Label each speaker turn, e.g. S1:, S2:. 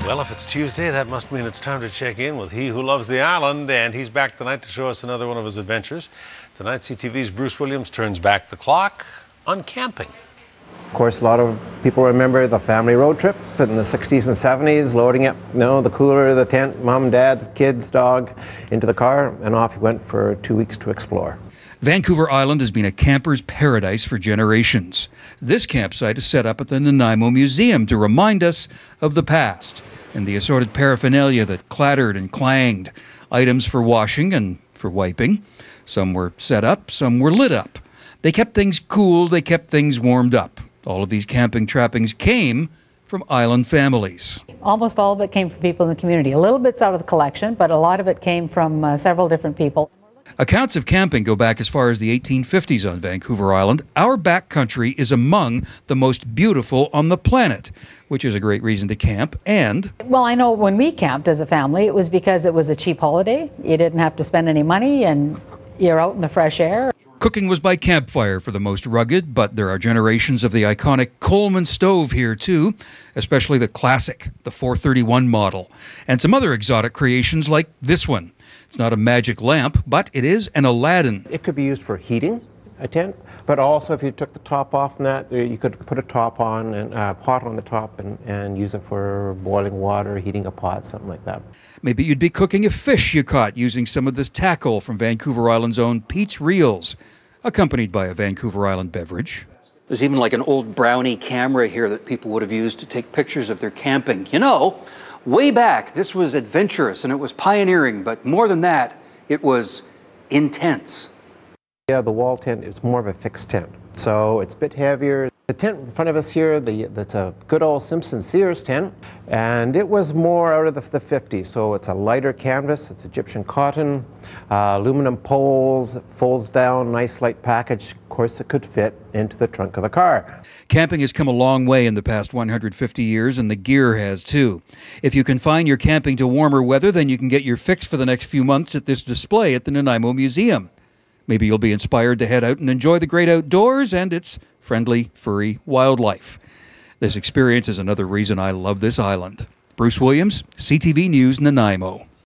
S1: Well, if it's Tuesday, that must mean it's time to check in with he who loves the island, and he's back tonight to show us another one of his adventures. Tonight, CTV's Bruce Williams turns back the clock on camping.
S2: Of course, a lot of people remember the family road trip in the 60s and 70s, loading up, the cooler, the tent, mom and dad, the kids, dog, into the car, and off you went for 2 weeks to explore.
S3: Vancouver Island has been a camper's paradise for generations. This campsite is set up at the NANAIMO Museum to remind us of the past and the assorted paraphernalia that clattered and clanged, items for washing and for wiping. Some were set up, some were lit up. They kept things cool, they kept things warmed up. All of these camping trappings came from island families.
S4: Almost all of it came from people in the community. A little bit's out of the collection, but a lot of it came from several different people.
S3: Accounts of camping go back as far as the 1850s on Vancouver Island. Our backcountry is among the most beautiful on the planet, which is a great reason to camp. And
S4: well, I know when we camped as a family, it was because it was a cheap holiday. You didn't have to spend any money and you're out in the fresh air.
S3: Cooking was by campfire for the most rugged, but there are generations of the iconic Coleman stove here too, especially the classic, the 431 model, and some other exotic creations like this one. It's not a magic lamp, but it is an Aladdin.
S2: It could be used for heating a tent, but also if you took the top off from that, you could put a top on and pot on the top and use it for boiling water, heating a pot, something like that.
S3: Maybe you'd be cooking a fish you caught using some of this tackle from Vancouver Island's own Pete's Reels, accompanied by a Vancouver Island beverage.
S5: There's even like an old Brownie camera here that people would have used to take pictures of their camping. You know, way back, this was adventurous and it was pioneering, but more than that, it was intense.
S2: Yeah, the wall tent is more of a fixed tent, so it's a bit heavier. The tent in front of us here, that's a good old Simpson Sears tent, and it was more out of the 50s, so it's a lighter canvas, it's Egyptian cotton, aluminum poles, folds down, nice light package. Of course, it could fit into the trunk of the car.
S3: Camping has come a long way in the past 150 years, and the gear has too. If you confine your camping to warmer weather, then you can get your fix for the next few months at this display at the NANAIMO Museum. Maybe you'll be inspired to head out and enjoy the great outdoors and its friendly, furry wildlife. This experience is another reason I love this island. Bruce Williams, CTV News, NANAIMO.